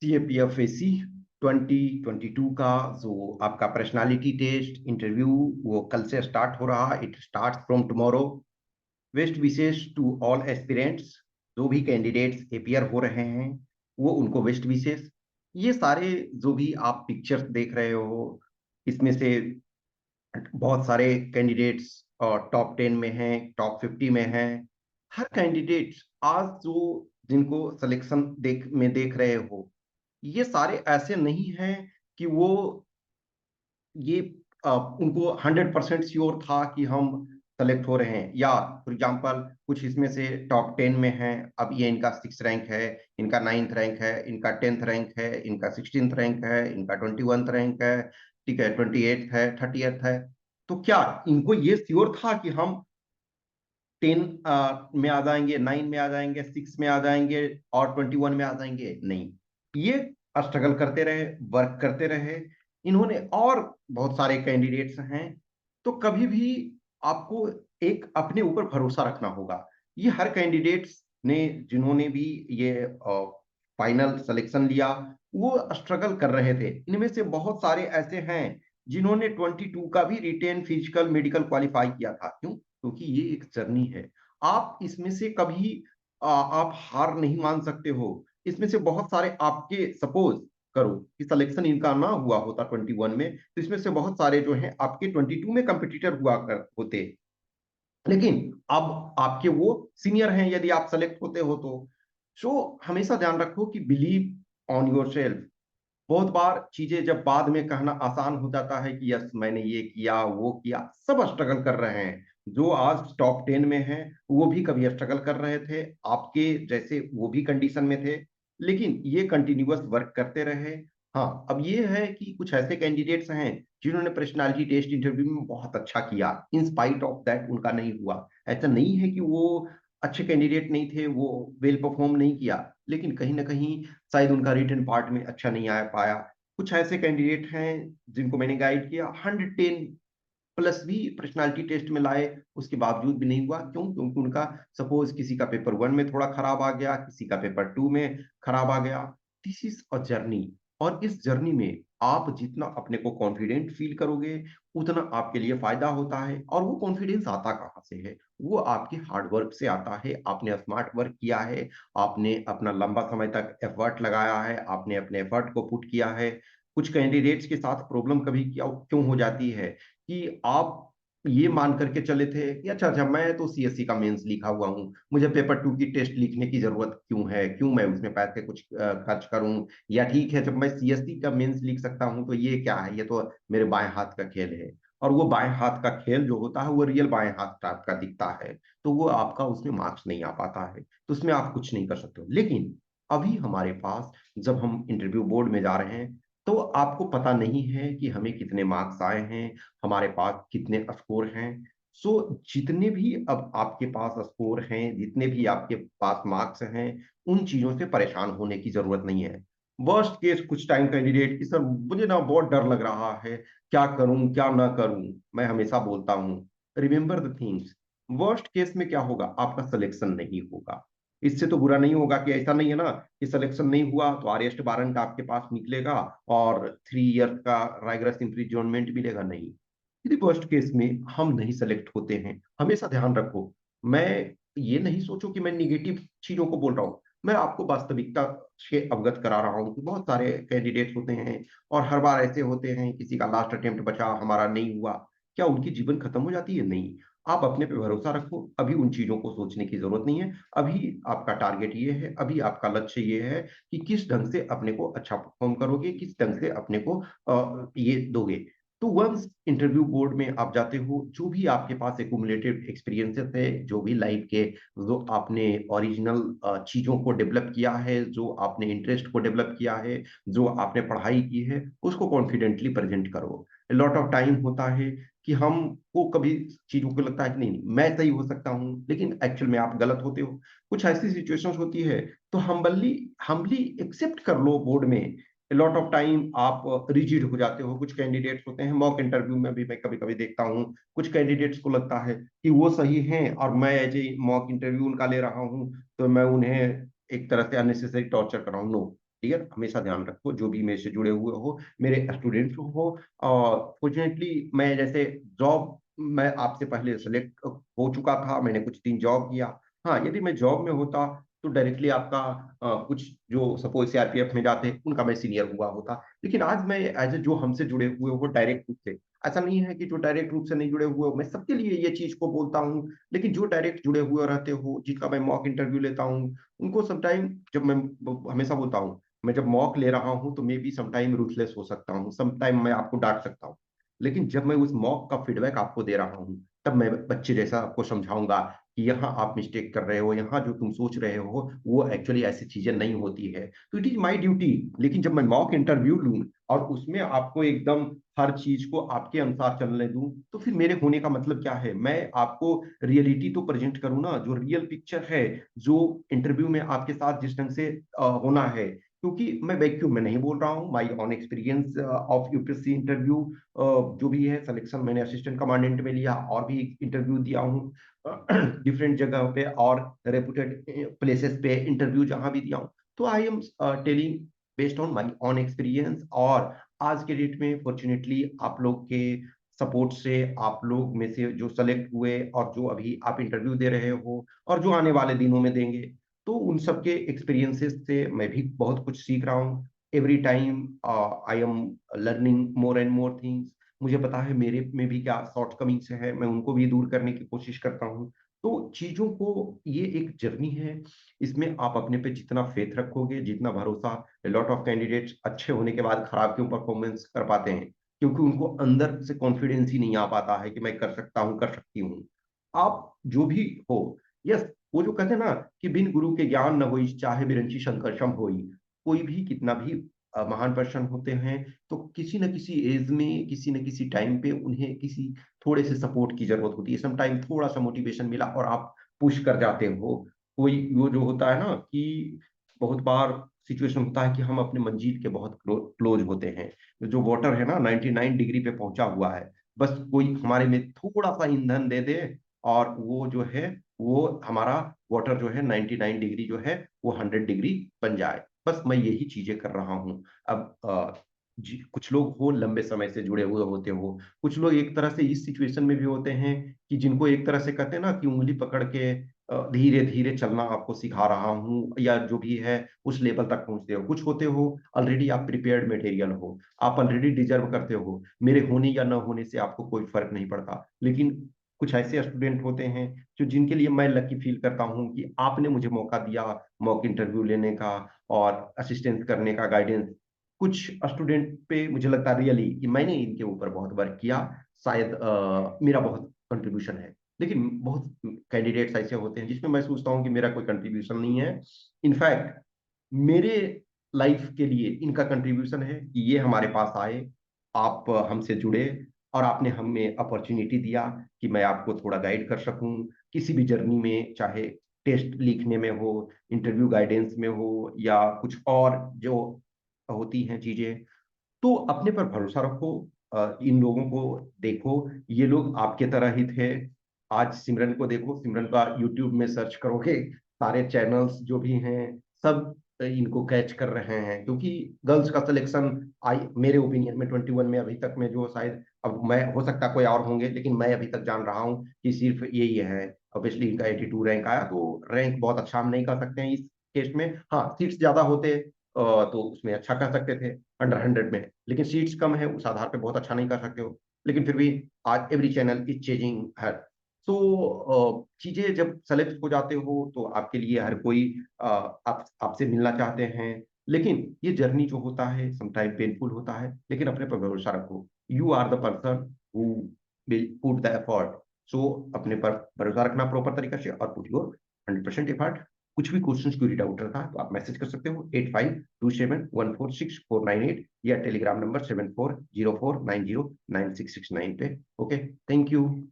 CAPFAC 2022 का जो आपका पर्सनालिटी टेस्ट इंटरव्यू, वो कल से स्टार्ट हो रहा। It start from tomorrow. Best wishes to all aspirants. जो भी कैंडिडेट्स अपियर हो रहे हैं वो उनको बेस्ट विशेष। ये सारे जो भी आप पिक्चर्स देख रहे हो, इसमें से बहुत सारे कैंडिडेट्स टॉप 10 में हैं, टॉप 50 में हैं। हर कैंडिडेट्स आज जो जिनको सिलेक्शन देख रहे हो, ये सारे ऐसे नहीं हैं कि वो ये उनको 100% श्योर था कि हम सेलेक्ट हो रहे हैं। या फॉर एग्जांपल कुछ इसमें से टॉप 10 में हैं, अब ये इनका 6 रैंक है, इनका 9th रैंक है, इनका 10th रैंक है, इनका 16th रैंक है, इनका 21th रैंक है, ठीक है, 28th है, 30th है। तो क्या इनको ये श्योर था कि हम 10 में आ जाएंगे, 9 में आ जाएंगे, 6 में आ जाएंगे और 21 में आ जाएंगे? नहीं। ये स्ट्रगल करते रहे, वर्क करते रहे इन्होंने। और बहुत सारे कैंडिडेट्स हैं। तो कभी भी आपको एक अपने ऊपर भरोसा रखना होगा। ये हर कैंडिडेट्स ने जिन्होंने भी ये फाइनल सिलेक्शन लिया, वो स्ट्रगल कर रहे थे। इनमें से बहुत सारे ऐसे हैं जिन्होंने 22 का भी रिटेन फिजिकल मेडिकल क्वालिफाई किया था। क्यों? क्योंकि ये एक जर्नी है। आप इसमें से कभी आप हार नहीं मान सकते हो। इसमें से बहुत सारे आपके, सपोज करो कि सिलेक्शन इनका ना हुआ होता 21 में, तो इसमें से बहुत सारे जो हैं आपके 22 में कंपटीटर हुआ कर होते। लेकिन अब आपके वो सीनियर हैं, यदि आप सेलेक्ट होते हो तो। सो हमेशा ध्यान रखो कि बिलीव ऑन योर सेल्फ। बहुत बार चीजें जब बाद में कहना आसान हो जाता है कि यस मैंने ये किया वो किया। सब स्ट्रगल कर रहे हैं। जो आज टॉप 10 में हैं वो भी कभी स्ट्रगल कर रहे थे, आपके जैसे वो भी कंडीशन में थे, लेकिन ये कंटिन्यूअस वर्क करते रहे। हाँ, अब ये है कि कुछ ऐसे कैंडिडेट्स हैं जिन्होंने पर्सनालिटी टेस्ट इंटरव्यू में बहुत अच्छा किया, इन स्पाइट ऑफ दैट उनका नहीं हुआ। ऐसा नहीं है कि वो अच्छे कैंडिडेट नहीं थे, वो वेल परफॉर्म नहीं किया, लेकिन कहीं ना कहीं शायद उनका रिटर्न पार्ट में अच्छा नहीं आ पाया। कुछ ऐसे कैंडिडेट हैं जिनको मैंने गाइड किया, 110+ भी पर्सनालिटी टेस्ट में लाए, उसके बावजूद भी नहीं हुआ। क्यों? क्योंकि उनका सपोज किसी का पेपर 1 में थोड़ा खराब आ गया, किसी का पेपर 2 में खराब आ गया। This is a journey. और इस जर्नी में आप जितना अपने को कॉन्फिडेंट फील करोगे, उतना आपके लिए फायदा होता है। और वो कॉन्फिडेंस आता कहाँ से है? वो आपके हार्ड वर्क से आता है। आपने स्मार्ट वर्क किया है, आपने अपना लंबा समय तक एफर्ट लगाया है, आपने अपने एफर्ट को पुट किया है। कुछ कैंडिडेट्स के साथ प्रॉब्लम कभी क्या क्यों हो जाती है कि आप ये मान करके चले थे कि अच्छा अच्छा मैं तो CSC का मेंस लिखा हुआ हूँ, मुझे पेपर 2 की टेस्ट लिखने की जरूरत क्यों है, क्यों मैं उसमें पैसे कुछ खर्च करूं। या ठीक है, जब मैं CSC का मेंस लिख सकता हूं तो ये क्या है, ये तो मेरे बाएं हाथ का खेल है। और वो बाएं हाथ का खेल जो होता है वो रियल बाएं हाथ टाइप का दिखता है, तो वो आपका उसमें मार्क्स नहीं आ पाता है, तो उसमें आप कुछ नहीं कर सकते हो। लेकिन अभी हमारे पास जब हम इंटरव्यू बोर्ड में जा रहे हैं, तो आपको पता नहीं है कि हमें कितने मार्क्स आए हैं, हमारे पास कितने स्कोर हैं। सो जितने भी अब आपके पास स्कोर हैं, जितने भी आपके पास मार्क्स हैं, उन चीजों से परेशान होने की जरूरत नहीं है। वर्स्ट केस कुछ टाइम कैंडिडेट की, सर मुझे ना बहुत डर लग रहा है, क्या करूं क्या ना करूं। मैं हमेशा बोलता हूं, remember the things. Worst case में क्या होगा? आपका सिलेक्शन नहीं होगा। इससे तो बुरा नहीं होगा कि ऐसा नहीं है ना कि सिलेक्शन नहीं हुआ तो अरेस्ट वारंट आपके पास निकलेगा और 3 ईयर का राइग्रस इम्प्रिजनमेंट मिलेगा। नहीं, यदि फर्स्ट केस में हम नहीं सेलेक्ट होते हैं, हमेशा ध्यान रखो, मैं ये नहीं सोचो कि मैं निगेटिव चीजों को बोल रहा हूँ, मैं आपको वास्तविकता से अवगत करा रहा हूँ कि बहुत सारे कैंडिडेट्स होते हैं और हर बार ऐसे होते हैं, किसी का लास्ट अटेम्प्ट बचा, हमारा नहीं हुआ। क्या उनकी जीवन खत्म हो जाती है? नहीं। आप अपने पे भरोसा रखो, अभी उन चीजों को सोचने की जरूरत नहीं है। अभी आपका टारगेट ये है, अभी आपका लक्ष्य ये है कि किस ढंग से अपने को अच्छा परफॉर्म करोगे, किस ढंग से अपने को ये दोगे। तो वंस इंटरव्यू बोर्ड में आप जाते हो, जो भी आपके पास एक्यूमुलेटेड एक्सपीरियंसेस है, जो भी लाइफ के, जो आपने ओरिजिनल चीजों को डेवलप किया है, जो आपने इंटरेस्ट को डेवलप किया है, जो आपने पढ़ाई की है, उसको कॉन्फिडेंटली प्रेजेंट करो। लॉट ऑफ टाइम होता है कि हमको कभी चीजों को लगता है कि नहीं मैं सही हो सकता हूँ, लेकिन एक्चुअल में आप गलत होते हो। कुछ ऐसी सिचुएशंस होती है, तो हम्बली हम्बली एक्सेप्ट कर लो बोर्ड में। लॉट ऑफ टाइम आप रिजिड हो जाते हो। कुछ कैंडिडेट्स होते हैं, मॉक इंटरव्यू में भी मैं कभी कभी देखता हूँ, कुछ कैंडिडेट्स को लगता है कि वो सही हैं और मैं एज ए मॉक इंटरव्यू उनका ले रहा हूँ, तो मैं उन्हें एक तरह से अननेसेसरी टॉर्चर कर रहा हूँ। नो, क्लियर, हमेशा ध्यान रखो, जो भी मेरे से जुड़े हुए हो, मेरे स्टूडेंट्स हो। और फॉर्चुनेटली मैं जैसे जॉब, मैं आपसे पहले सेलेक्ट हो चुका था, मैंने कुछ दिन जॉब किया। हाँ, यदि मैं जॉब में होता तो डायरेक्टली आपका कुछ जो सपोज सीआरपीएफ में जाते उनका मैं सीनियर हुआ होता। लेकिन आज मैं एज ए जो हमसे जुड़े हुए हो डायरेक्ट रूप से, ऐसा नहीं है कि जो डायरेक्ट रूप से नहीं जुड़े हुए हो मैं सबके लिए ये चीज को बोलता हूँ, लेकिन जो डायरेक्ट जुड़े हुए रहते हो, जिनका मैं मॉक इंटरव्यू लेता हूँ, उनको समटाइम जब मैं हमेशा बोलता हूँ, मैं जब मॉक ले रहा हूँ तो मे बी समटाइम रूथलेस हो सकता हूँ, समटाइम मैं आपको डांट सकता हूँ, लेकिन जब मैं उस मॉक का फीडबैक आपको दे रहा हूँ तब मैं बच्चे जैसा आपको समझाऊंगा कि यहाँ आप मिस्टेक कर रहे हो, यहाँ जो तुम सोच रहे हो वो एक्चुअली ऐसी चीजें नहीं होती है। तो इट इज माई ड्यूटी। लेकिन जब मैं मॉक इंटरव्यू लूँ और उसमें आपको एकदम हर चीज को आपके अनुसार चलने दूं, तो फिर मेरे होने का मतलब क्या है? मैं आपको रियलिटी तो प्रेजेंट करूँ ना, जो रियल पिक्चर है, जो इंटरव्यू में आपके साथ जिस ढंग से होना है। क्योंकि मैं वैक्यूम में नहीं बोल रहा हूँ, my own experience of UPSC interview जो भी है सिलेक्शन मैंने असिस्टेंट कमांडेंट में लिया और भी इंटरव्यू दिया हूँ डिफरेंट जगह पे और रेपुटेड प्लेसेस पे इंटरव्यू जहां भी दिया हूँ। तो I am telling based on my own experience. और आज के डेट में फॉर्चुनेटली आप लोग के सपोर्ट से, आप लोग में से जो सेलेक्ट हुए और जो अभी आप इंटरव्यू दे रहे हो और जो आने वाले दिनों में देंगे, तो उन सबके एक्सपीरियंसेस से मैं भी बहुत कुछ सीख रहा हूँ। Every time I am learning more and more things. मुझे पता है मेरे में भी क्या शॉर्ट कमिंग्स है, मैं उनको भी दूर करने की कोशिश करता हूँ। तो चीजों को, ये एक जर्नी है, इसमें आप अपने पे जितना फेथ रखोगे, जितना भरोसा, लॉट ऑफ कैंडिडेट्स अच्छे होने के बाद खराब क्यों परफॉर्मेंस कर पाते हैं? क्योंकि उनको अंदर से कॉन्फिडेंस ही नहीं आ पाता है कि मैं कर सकता हूँ, कर सकती हूँ। आप जो भी हो, यस, वो जो कहते हैं ना कि बिन गुरु के ज्ञान न होई, चाहे बिरंची शंकर सम होई। कोई भी कितना भी महान पर्सन होते हैं, तो किसी न किसी एज में, किसी न किसी टाइम पे उन्हें किसी थोड़े से सपोर्ट की जरूरत होती है। सम टाइम थोड़ा सा मोटिवेशन मिला और आप पुश कर जाते हो। कोई वो जो होता है ना कि बहुत बार सिचुएशन होता है कि हम अपने मंजिल के बहुत क्लोज होते हैं, जो वाटर है ना 99 डिग्री पे पहुंचा हुआ है, बस कोई हमारे में थोड़ा सा ईंधन दे दे और वो जो है, वो हमारा वाटर जो है 99 डिग्री जो है वो 100 डिग्री बन जाए। बस मैं यही चीजें कर रहा हूँ। अब कुछ लोग हो लंबे समय से जुड़े हुए होते हो, कुछ लोग एक तरह से इस सिचुएशन में भी होते हैं कि जिनको एक तरह से कहते हैं ना कि उंगली पकड़ के धीरे धीरे चलना आपको सिखा रहा हूँ, या जो भी है उस लेवल तक पहुंचते हो। कुछ होते हो ऑलरेडी आप प्रिपेयर्ड मटेरियल हो, आप ऑलरेडी डिजर्व करते हो, मेरे होने या न होने से आपको कोई फर्क नहीं पड़ता। लेकिन कुछ ऐसे स्टूडेंट होते हैं जो, जिनके लिए मैं लकी फील करता हूँ कि आपने मुझे मौका दिया मॉक इंटरव्यू लेने का और असिस्टेंस करने का, गाइडेंस। कुछ स्टूडेंट पे मुझे लगता है रियली कि मैंने इनके ऊपर बहुत वर्क किया, शायद मेरा बहुत कंट्रीब्यूशन है। लेकिन बहुत कैंडिडेट्स ऐसे होते हैं जिसमें मैं सोचता हूँ कि मेरा कोई कंट्रीब्यूशन नहीं है। इनफैक्ट मेरे लाइफ के लिए इनका कंट्रीब्यूशन है कि ये हमारे पास आए, आप हमसे जुड़े और आपने हमें अपॉर्चुनिटी दिया कि मैं आपको थोड़ा गाइड कर सकूं किसी भी जर्नी में, चाहे टेस्ट लिखने में हो, इंटरव्यू गाइडेंस में हो, या कुछ और जो होती हैं चीजें। तो अपने पर भरोसा रखो, इन लोगों को देखो, ये लोग आपके तरह ही थे। आज सिमरन को देखो, सिमरन का यूट्यूब में सर्च करोगे, सारे चैनल्स जो भी हैं सब इनको कैच कर रहे हैं। क्योंकि गर्ल्स का सिलेक्शन, आई मेरे ओपिनियन में 21 में अभी तक में जो शायद, अब मैं हो सकता है कोई और होंगे, लेकिन मैं अभी तक जान रहा हूँ कि सिर्फ यही है। ऑब्वियसली इनका 82 रैंक आया, तो रैंक बहुत अच्छा हम नहीं कर सकते हैं इस केस में। हाँ, सीट्स ज्यादा होते तो उसमें अच्छा कर सकते थे अंडर 100 में, लेकिन सीट्स कम है, उस आधार पे बहुत अच्छा नहीं कर सकते हो। लेकिन फिर भी आज every channel is chasing her. तो चीजें जब सेलेक्ट हो जाते हो तो आपके लिए हर कोई आपसे मिलना चाहते हैं। लेकिन ये जर्नी जो होता है समटाइम पेनफुल होता है, लेकिन अपने पर भरोसा रखो, you are the person who will put the effort. So अपने पर भरोसा रखना प्रॉपर तरीके से और पुट योर 100% एफर्ट। कुछ भी क्वेश्चन क्यूरी डाउट रहता है तो आप मैसेज कर सकते हो 8527146498 या टेलीग्राम नंबर 7404909669 पे। Okay, thank you.